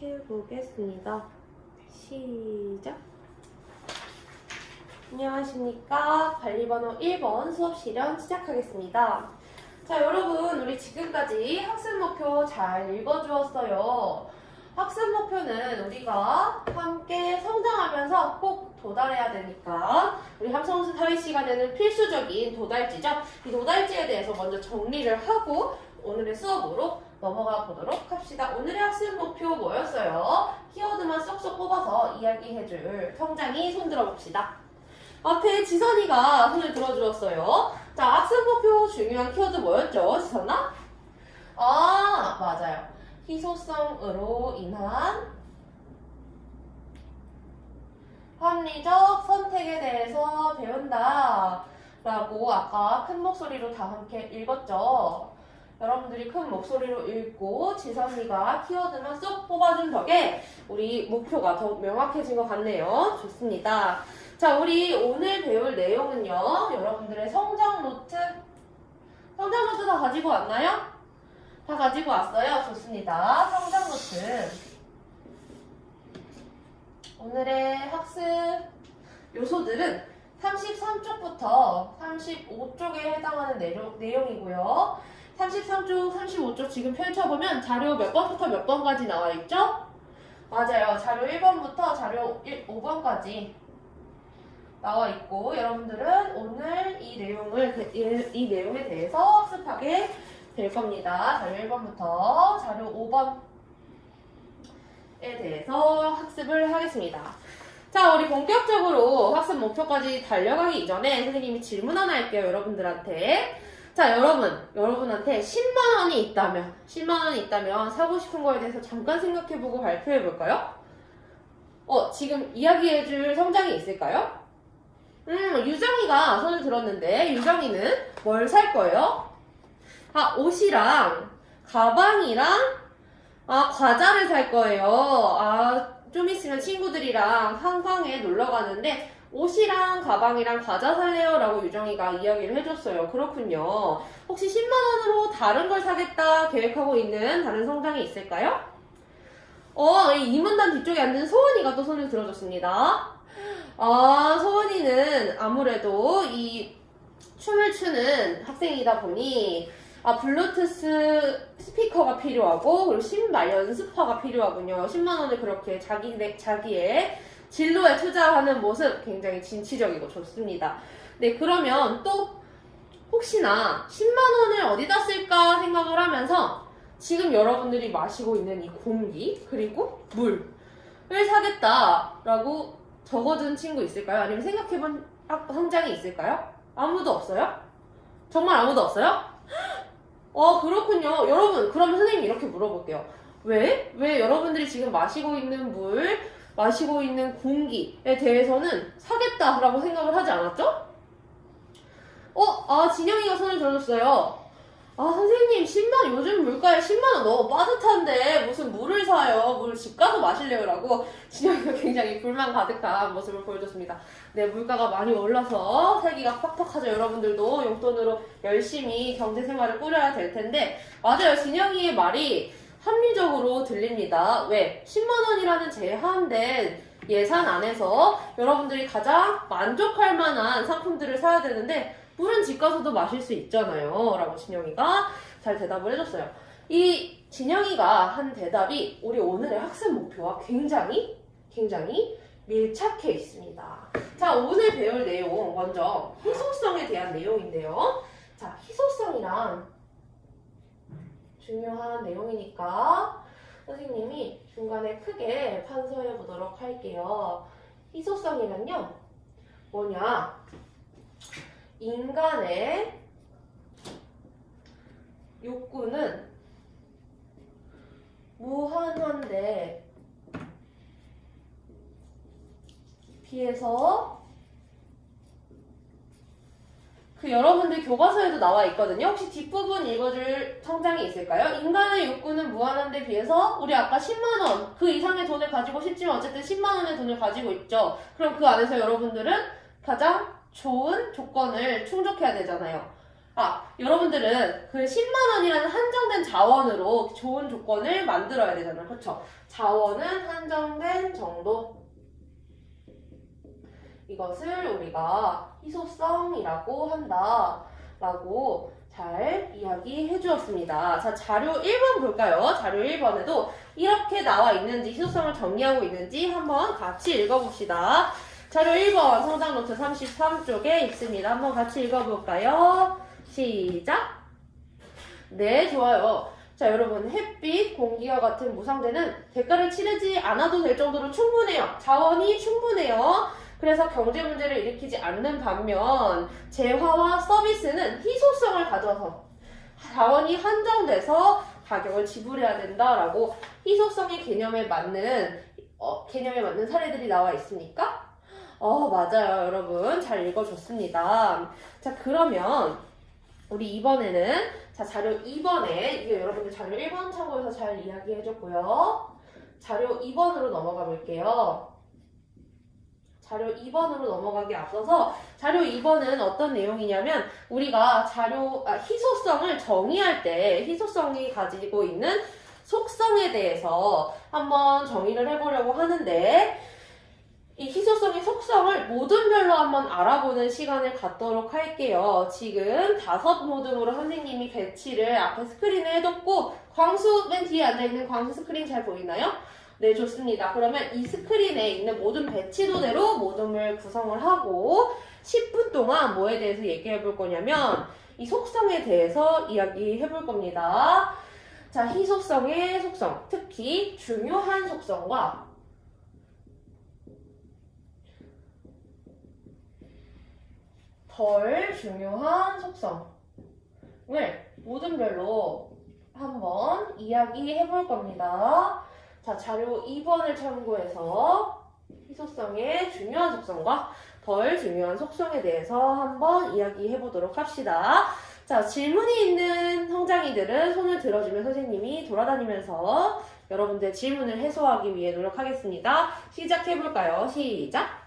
해보겠습니다. 시작! 안녕하십니까. 관리번호 1번 수업 실현 시작하겠습니다. 자, 여러분, 우리 지금까지 학습 목표 잘 읽어주었어요. 학습 목표는 우리가 함께 성장하면서 꼭 도달해야 되니까 우리 함성 사회 시간에는 필수적인 도달지죠. 이 도달지에 대해서 먼저 정리를 하고 오늘의 수업으로 넘어가 보도록 합시다. 오늘의 학습 목표 뭐였어요? 키워드만 쏙쏙 뽑아서 이야기해줄 성장이 손들어 봅시다. 앞에 지선이가 손을 들어주었어요. 자, 학습 목표 중요한 키워드 뭐였죠, 지선아? 아, 맞아요. 희소성으로 인한 합리적 선택에 대해서 배운다 라고 아까 큰 목소리로 다 함께 읽었죠. 여러분들이 큰 목소리로 읽고 지선이가 키워드만 쏙 뽑아준 덕에 우리 목표가 더 명확해진 것 같네요. 좋습니다. 자, 우리 오늘 배울 내용은요, 여러분들의 성장 노트 다 가지고 왔나요? 다 가지고 왔어요. 좋습니다. 성장 노트. 오늘의 학습 요소들은 33쪽부터 35쪽에 해당하는 내용이고요. 33쪽, 35쪽 지금 펼쳐보면 자료 몇 번부터 몇 번까지 나와 있죠? 맞아요. 자료 1번부터 자료 5번까지 나와 있고, 여러분들은 오늘 이 내용에 대해서 학습하게 될 겁니다. 자료 1번부터 자료 5번에 대해서 학습을 하겠습니다. 자, 우리 본격적으로 학습 목표까지 달려가기 이전에 선생님이 질문 하나 할게요, 여러분들한테. 자, 여러분한테 10만 원이 있다면 사고 싶은 거에 대해서 잠깐 생각해보고 발표해볼까요? 지금 이야기해줄 성장이 있을까요? 유정이가 손을 들었는데, 유정이는 뭘 살 거예요? 옷이랑, 가방이랑, 과자를 살 거예요. 좀 있으면 친구들이랑 한강에 놀러 가는데, 옷이랑 가방이랑 과자 살래요? 라고 유정이가 이야기를 해줬어요. 그렇군요. 혹시 10만 원으로 다른 걸 사겠다 계획하고 있는 다른 성장이 있을까요? 이 문단 뒤쪽에 앉은 소은이가 또 손을 들어줬습니다. 소은이는 아무래도 이 춤을 추는 학생이다 보니 블루투스 스피커가 필요하고 그리고 신발 연습화가 필요하군요. 10만 원을 그렇게 자기의 진로에 투자하는 모습 굉장히 진취적이고 좋습니다. 네, 그러면 또 혹시나 10만 원을 어디다 쓸까 생각을 하면서 지금 여러분들이 마시고 있는 이 공기 그리고 물을 사겠다라고 적어둔 친구 있을까요? 아니면 생각해본 성장이 있을까요? 아무도 없어요? 정말 아무도 없어요? 그렇군요. 여러분, 그러면 선생님이 이렇게 물어볼게요. 왜 여러분들이 지금 마시고 있는 물, 마시고 있는 공기에 대해서는 사겠다라고 생각을 하지 않았죠? 진영이가 손을 들어줬어요. 선생님, 요즘 물가에 10만 원 너무 빠듯한데 무슨 물을 사요? 물 집 가서 마실래요? 라고 진영이가 굉장히 불만 가득한 모습을 보여줬습니다. 네, 물가가 많이 올라서 살기가 팍팍하죠. 여러분들도 용돈으로 열심히 경제생활을 꾸려야 될 텐데, 맞아요. 진영이의 말이 합리적으로 들립니다. 왜? 10만 원이라는 제한된 예산 안에서 여러분들이 가장 만족할 만한 상품들을 사야 되는데 물은 집 가서도 마실 수 있잖아요. 라고 진영이가 잘 대답을 해줬어요. 이 진영이가 한 대답이 우리 오늘의 학습 목표와 굉장히 밀착해 있습니다. 자, 오늘 배울 내용 먼저 희소성에 대한 내용인데요. 자, 희소성이란 중요한 내용이니까 선생님이 중간에 크게 판서해 보도록 할게요. 희소성이란요, 뭐냐? 인간의 욕구는 무한한데 비해서 여러분들 교과서에도 나와 있거든요. 혹시 뒷부분 읽어줄 성장이 있을까요? 인간의 욕구는 무한한데 비해서 우리 아까 10만 원 그 이상의 돈을 가지고 싶지만 어쨌든 10만 원의 돈을 가지고 있죠. 그럼 그 안에서 여러분들은 가장 좋은 조건을 충족해야 되잖아요. 여러분들은 그 10만 원이라는 한정된 자원으로 좋은 조건을 만들어야 되잖아요. 그렇죠? 자원은 한정된 정도. 이것을 우리가 희소성이라고 한다 라고 잘 이야기해 주었습니다. 자, 자료 1번 볼까요? 자료 1번에도 이렇게 나와 있는지 희소성을 정리하고 있는지 한번 같이 읽어봅시다. 자료 1번 성장 노트 33쪽에 있습니다. 한번 같이 읽어볼까요? 시작! 네, 좋아요. 자, 여러분, 햇빛, 공기와 같은 무상재는 대가를 치르지 않아도 될 정도로 충분해요. 자원이 충분해요. 그래서 경제 문제를 일으키지 않는 반면 재화와 서비스는 희소성을 가져서 자원이 한정돼서 가격을 지불해야 된다라고 희소성의 개념에 맞는 사례들이 나와 있습니까? 맞아요, 여러분. 잘 읽어줬습니다. 자, 그러면 우리 이번에는 자료 2번에 이게 여러분들 자료 1번 참고해서 잘 이야기해줬고요. 자료 2번으로 넘어가 볼게요. 자료 2번으로 넘어가기 앞서서 자료 2번은 어떤 내용이냐면 우리가 희소성을 정의할 때 희소성이 가지고 있는 속성에 대해서 한번 정의를 해보려고 하는데 이 희소성의 속성을 모둠별로 한번 알아보는 시간을 갖도록 할게요. 지금 5모둠으로 선생님이 배치를 앞에 스크린에 해뒀고 광수 맨 뒤에 앉아있는 광수 스크린 잘 보이나요? 네, 좋습니다. 그러면 이 스크린에 있는 모든 배치도대로 모둠을 구성을 하고 10분 동안 뭐에 대해서 얘기해 볼 거냐면 이 속성에 대해서 이야기해 볼 겁니다. 자, 희소성의 속성, 특히 중요한 속성과 덜 중요한 속성을 모둠별로 한번 이야기해 볼 겁니다. 자, 자료 2번을 참고해서 희소성의 중요한 속성과 덜 중요한 속성에 대해서 한번 이야기해 보도록 합시다. 자, 질문이 있는 성장이들은 손을 들어주면 선생님이 돌아다니면서 여러분들 질문을 해소하기 위해 노력하겠습니다. 시작해 볼까요? 시작!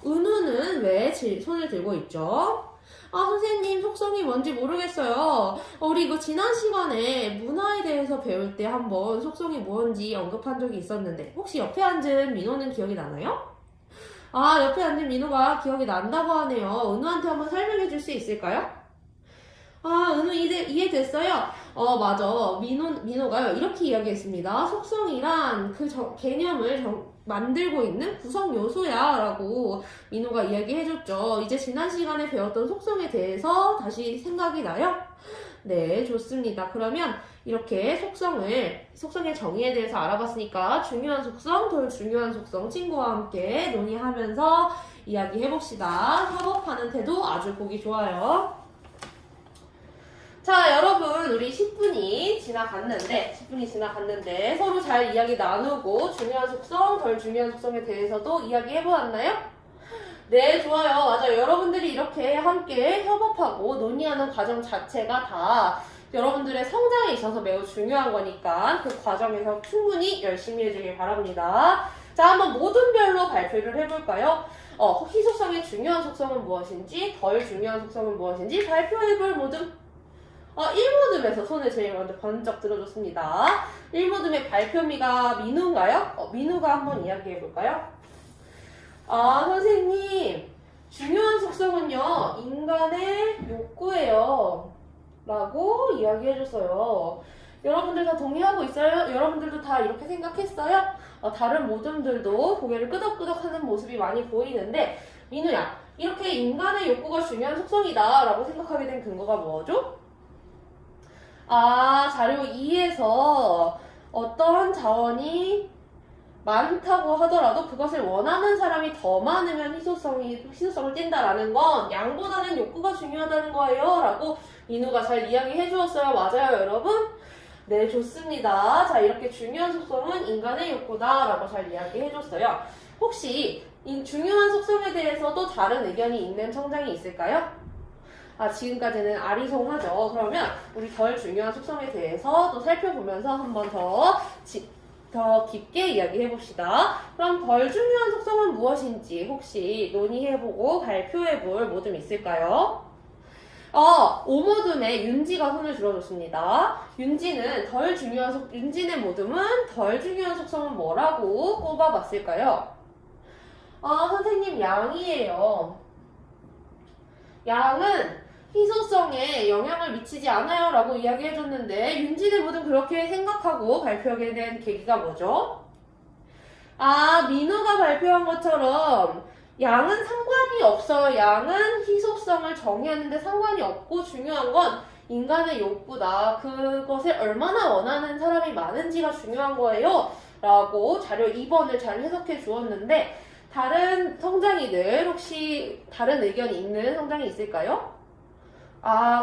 은우는 왜 손을 들고 있죠? 선생님 속성이 뭔지 모르겠어요. 우리 이거 지난 시간에 문화에 대해서 배울 때 한번 속성이 뭔지 언급한 적이 있었는데 혹시 옆에 앉은 민호는 기억이 나나요? 옆에 앉은 민호가 기억이 난다고 하네요. 은우한테 한번 설명해 줄 수 있을까요? 은우 이해됐어요? 맞아. 민호가요. 이렇게 이야기했습니다. 속성이란 그 개념을 만들고 있는 구성 요소야 라고 민호가 이야기해줬죠. 이제 지난 시간에 배웠던 속성에 대해서 다시 생각이 나요? 네, 좋습니다. 그러면 이렇게 속성의 정의에 대해서 알아봤으니까 중요한 속성, 덜 중요한 속성 친구와 함께 논의하면서 이야기해봅시다. 협업하는 태도 아주 보기 좋아요. 자, 여러분, 우리 10분이 지나갔는데 서로 잘 이야기 나누고 중요한 속성, 덜 중요한 속성에 대해서도 이야기해보았나요? 네, 좋아요. 맞아요. 여러분들이 이렇게 함께 협업하고 논의하는 과정 자체가 다 여러분들의 성장에 있어서 매우 중요한 거니까 그 과정에서 충분히 열심히 해주길 바랍니다. 자, 한번 모둠별로 발표를 해볼까요? 희소성의 중요한 속성은 무엇인지, 덜 중요한 속성은 무엇인지 발표해볼 모둠. 1모둠에서 손을 제일 먼저 번쩍 들어줬습니다. 1모둠의 발표미가 민우인가요? 민우가 한번 이야기해볼까요? 선생님, 중요한 속성은요, 인간의 욕구예요. 라고 이야기해줬어요. 여러분들 다 동의하고 있어요? 여러분들도 다 이렇게 생각했어요? 다른 모둠들도 고개를 끄덕끄덕 하는 모습이 많이 보이는데, 민우야, 이렇게 인간의 욕구가 중요한 속성이다 라고 생각하게 된 근거가 뭐죠? 자료 2에서 어떤 자원이 많다고 하더라도 그것을 원하는 사람이 더 많으면 희소성을 띈다라는 건 양보다는 욕구가 중요하다는 거예요 라고 민우가 잘 이야기해 주었어요. 맞아요, 여러분? 네, 좋습니다. 자, 이렇게 중요한 속성은 인간의 욕구다 라고 잘 이야기해 줬어요. 혹시 이 중요한 속성에 대해서도 다른 의견이 있는 청장이 있을까요? 지금까지는 아리송하죠. 그러면 우리 덜 중요한 속성에 대해서 또 살펴보면서 한 번 더 깊게 이야기해봅시다. 그럼 덜 중요한 속성은 무엇인지 혹시 논의해보고 발표해볼 모둠 있을까요? 오모듬의 윤지가 손을 들어줬습니다. 윤진의 모듬은 덜 중요한 속성은 뭐라고 꼽아봤을까요? 선생님 양이에요. 양은 희소성에 영향을 미치지 않아요 라고 이야기해줬는데 윤진의 모든 그렇게 생각하고 발표하게 된 계기가 뭐죠? 민우가 발표한 것처럼 양은 상관이 없어요. 양은 희소성을 정의하는데 상관이 없고 중요한 건 인간의 욕구다. 그것을 얼마나 원하는 사람이 많은지가 중요한 거예요 라고 자료 2번을 잘 해석해 주었는데 다른 성장이들 혹시 다른 의견이 있는 성장이 있을까요?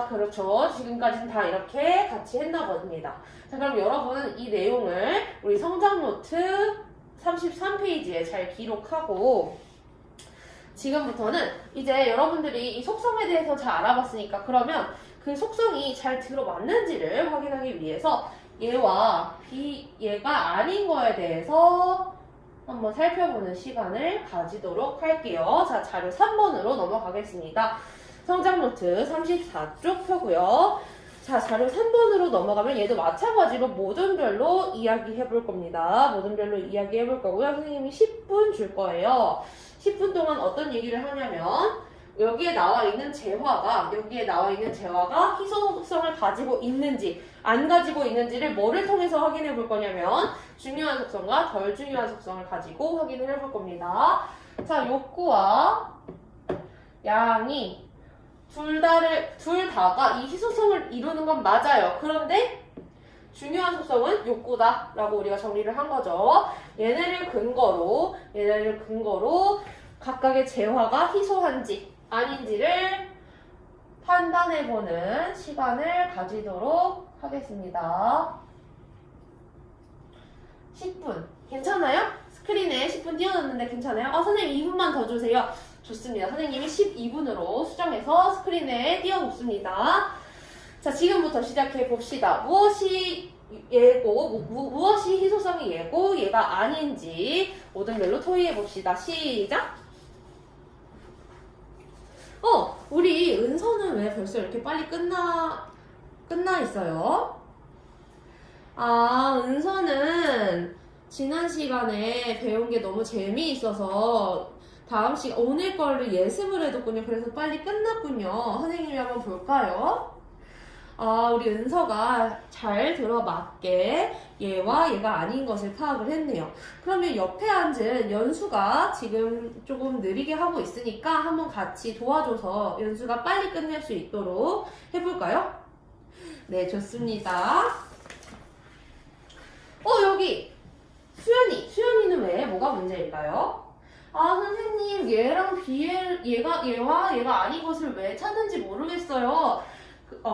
그렇죠. 지금까지는 다 이렇게 같이 했나 봅니다. 자, 그럼 여러분 이 내용을 우리 성장 노트 33페이지에 잘 기록하고 지금부터는 이제 여러분들이 이 속성에 대해서 잘 알아봤으니까 그러면 그 속성이 잘 들어맞는지를 확인하기 위해서 얘가 아닌 거에 대해서 한번 살펴보는 시간을 가지도록 할게요. 자, 자료 3번으로 넘어가겠습니다. 성장노트 34쪽 펴고요. 자, 자료 3번으로 넘어가면 얘도 마찬가지로 모둠별로 이야기해 볼 겁니다. 모둠별로 이야기해 볼 거고요. 선생님이 10분 줄 거예요. 10분 동안 어떤 얘기를 하냐면 여기에 나와 있는 재화가 희소성을 가지고 있는지 안 가지고 있는지를 뭐를 통해서 확인해 볼 거냐면 중요한 속성과 덜 중요한 속성을 가지고 확인을 해 볼 겁니다. 자, 욕구와 양이 둘 다가 이 희소성을 이루는 건 맞아요. 그런데 중요한 속성은 욕구다 라고 우리가 정리를 한 거죠. 얘네를 근거로 각각의 재화가 희소한지 아닌지를 판단해보는 시간을 가지도록 하겠습니다. 10분 괜찮아요? 스크린에 10분 띄워놨는데 괜찮아요? 선생님 2분만 더 주세요. 좋습니다. 선생님이 12분으로 수정해서 스크린에 띄워놓습니다. 자, 지금부터 시작해 봅시다. 무엇이 예고, 무엇이 희소성이 예고, 얘가 아닌지 모둠별로 토의해 봅시다. 시작! 우리 은서는 왜 벌써 이렇게 빨리 끝나 있어요? 은서는 지난 시간에 배운 게 너무 재미있어서 다음 시간 오늘 거를 예습을 해뒀군요. 그래서 빨리 끝났군요. 선생님이 한번 볼까요? 우리 은서가 잘 들어맞게 얘와 얘가 아닌 것을 파악을 했네요. 그러면 옆에 앉은 연수가 지금 조금 느리게 하고 있으니까 한번 같이 도와줘서 연수가 빨리 끝낼 수 있도록 해볼까요? 네, 좋습니다. 여기 수연이는 왜? 뭐가 문제일까요? 선생님, 얘랑 얘와 얘가 아닌 것을 왜 찾는지 모르겠어요.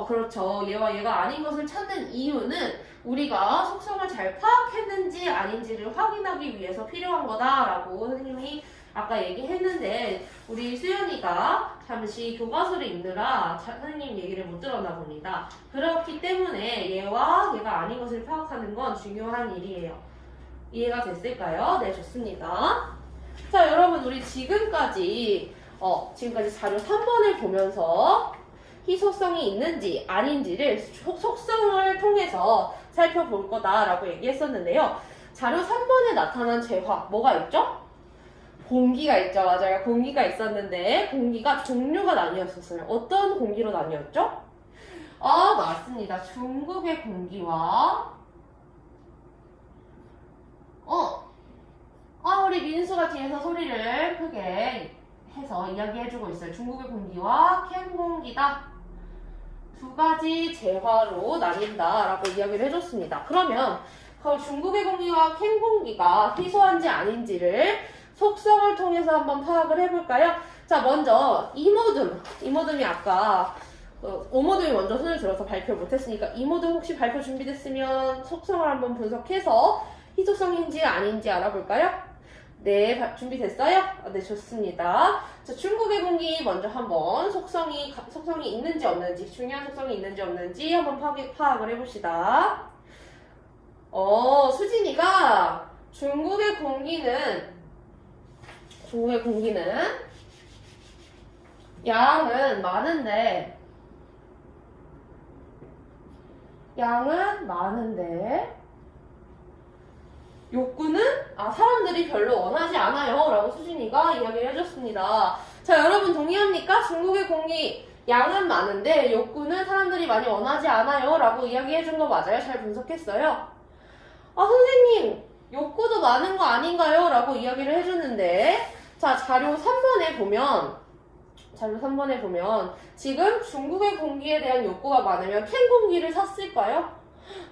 그렇죠. 얘와 얘가 아닌 것을 찾는 이유는 우리가 속성을 잘 파악했는지 아닌지를 확인하기 위해서 필요한 거다라고 선생님이 아까 얘기했는데 우리 수연이가 잠시 교과서를 읽느라 선생님 얘기를 못 들었나 봅니다. 그렇기 때문에 얘와 얘가 아닌 것을 파악하는 건 중요한 일이에요. 이해가 됐을까요? 네, 좋습니다. 자, 여러분 우리 지금까지 자료 3번을 보면서 희소성이 있는지 아닌지를 속성을 통해서 살펴볼 거다라고 얘기했었는데요. 자료 3번에 나타난 재화 뭐가 있죠? 공기가 있죠. 맞아요. 공기가 있었는데 공기가 종류가 나뉘었었어요. 어떤 공기로 나뉘었죠? 맞습니다. 중국의 공기와 우리 민수가 뒤에서 소리를 크게 해서 이야기해주고 있어요. 중국의 공기와 캔 공기다. 두 가지 재화로 나뉜다라고 이야기를 해줬습니다. 그러면 그 중국의 공기와 캔 공기가 희소한지 아닌지를 속성을 통해서 한번 파악을 해볼까요? 자, 먼저 이모듬이 아까 오모듬이 먼저 손을 들어서 발표를 못했으니까 이모듬 혹시 발표 준비됐으면 속성을 한번 분석해서 희소성인지 아닌지 알아볼까요? 네, 준비됐어요? 네, 좋습니다. 자, 중국의 공기 먼저 한번 속성이 있는지 없는지, 중요한 속성이 있는지 없는지 한번 파악을 해봅시다. 수진이가 중국의 공기는 양은 많은데 양은 많은데 욕구는 사람들이 별로 원하지 않아요 라고 수진이가 이야기를 해줬습니다. 자, 여러분 동의합니까? 중국의 공기 양은 많은데 욕구는 사람들이 많이 원하지 않아요 라고 이야기해준 거 맞아요? 잘 분석했어요? 선생님 욕구도 많은 거 아닌가요? 라고 이야기를 해줬는데, 자, 자료 3번에 보면 지금 중국의 공기에 대한 욕구가 많으면 캔 공기를 샀을까요?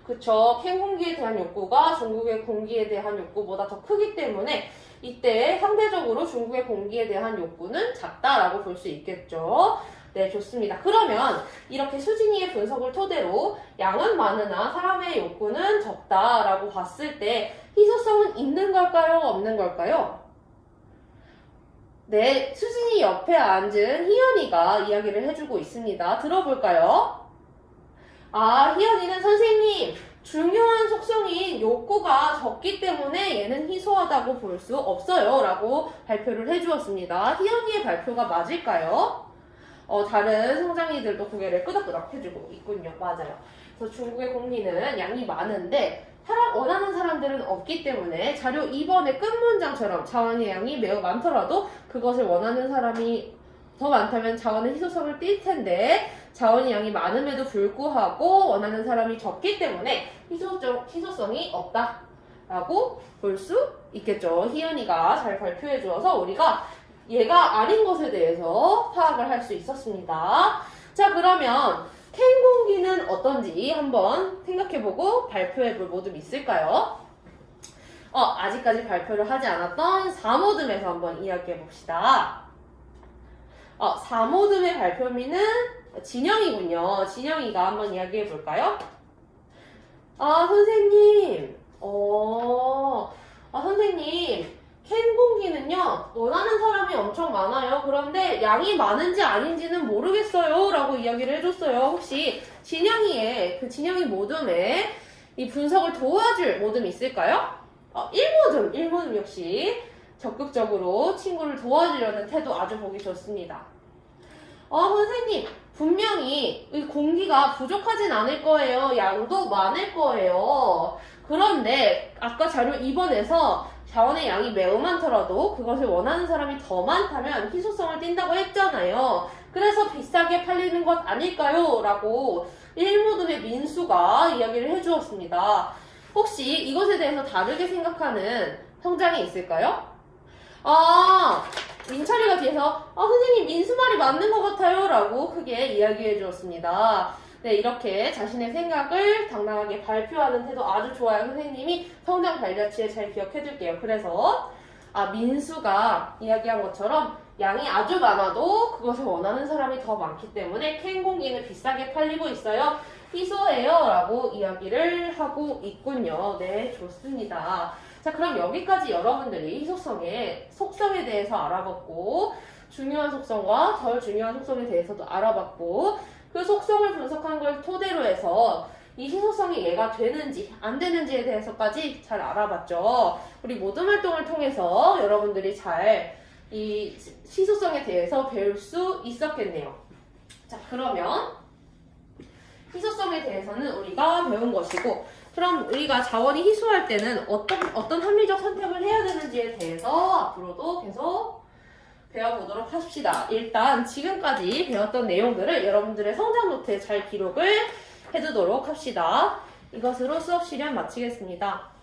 그쵸. 캔 공기에 대한 욕구가 중국의 공기에 대한 욕구보다 더 크기 때문에 이때 상대적으로 중국의 공기에 대한 욕구는 작다라고 볼 수 있겠죠. 네, 좋습니다. 그러면 이렇게 수진이의 분석을 토대로 양은 많으나 사람의 욕구는 적다라고 봤을 때 희소성은 있는 걸까요? 없는 걸까요? 네, 수진이 옆에 앉은 희연이가 이야기를 해주고 있습니다. 들어볼까요? 희연이는 선생님, 중요한 속성인 욕구가 적기 때문에 얘는 희소하다고 볼 수 없어요 라고 발표를 해주었습니다. 희연이의 발표가 맞을까요? 다른 성장이들도 고개를 끄덕끄덕 해주고 있군요. 맞아요. 그래서 중국의 공기는 양이 많은데 원하는 사람들은 없기 때문에 자료 2번의 끝 문장처럼 자원의 양이 매우 많더라도 그것을 원하는 사람이 더 많다면 자원의 희소성을 띌 텐데 자원의 양이 많음에도 불구하고 원하는 사람이 적기 때문에 희소성이 없다라고 볼 수 있겠죠. 희연이가 잘 발표해 주어서 우리가 얘가 아닌 것에 대해서 파악을 할 수 있었습니다. 자, 그러면 캔 공기는 어떤지 한번 생각해보고 발표해볼 모듬 있을까요? 아직까지 발표를 하지 않았던 4모듬에서 한번 이야기해봅시다. 4모듬의 발표미는 진영이군요. 진영이가 한번 이야기해볼까요? 선생님, 선생님, 캔 공기는요, 원하는 사람이 엄청 많아요. 그런데 양이 많은지 아닌지는 모르겠어요. 라고 이야기를 해줬어요. 혹시 진영이 모듬에 이 분석을 도와줄 모듬이 있을까요? 1모듬 역시 적극적으로 친구를 도와주려는 태도 아주 보기 좋습니다. 선생님, 분명히 이 공기가 부족하진 않을 거예요. 양도 많을 거예요. 그런데 아까 자료 2번에서 자원의 양이 매우 많더라도 그것을 원하는 사람이 더 많다면 희소성을 띈다고 했잖아요. 그래서 비싸게 팔리는 것 아닐까요? 라고 1모듬의 민수가 이야기를 해주었습니다. 혹시 이것에 대해서 다르게 생각하는 성장이 있을까요? 민철이가 뒤에서 선생님 민수 말이 맞는 것 같아요 라고 크게 이야기해 주었습니다. 네, 이렇게 자신의 생각을 당당하게 발표하는 태도 아주 좋아요. 선생님이 성장 발자취에 잘 기억해 줄게요. 그래서 민수가 이야기한 것처럼 양이 아주 많아도 그것을 원하는 사람이 더 많기 때문에 캔 공기는 비싸게 팔리고 있어요. 희소해요 라고 이야기를 하고 있군요. 네, 좋습니다. 자, 그럼 여기까지 여러분들이 희소성의 속성에 대해서 알아봤고 중요한 속성과 덜 중요한 속성에 대해서도 알아봤고 그 속성을 분석한 걸 토대로 해서 이 희소성이 얘가 되는지 안 되는지에 대해서까지 잘 알아봤죠. 우리 모든 활동을 통해서 여러분들이 잘 이 희소성에 대해서 배울 수 있었겠네요. 자, 그러면 희소성에 대해서는 우리가 배운 것이고 그럼 우리가 자원이 희소할 때는 어떤 합리적 선택을 해야 되는지에 대해서 앞으로도 계속 배워보도록 합시다. 일단 지금까지 배웠던 내용들을 여러분들의 성장 노트에 잘 기록을 해두도록 합시다. 이것으로 수업 시간 마치겠습니다.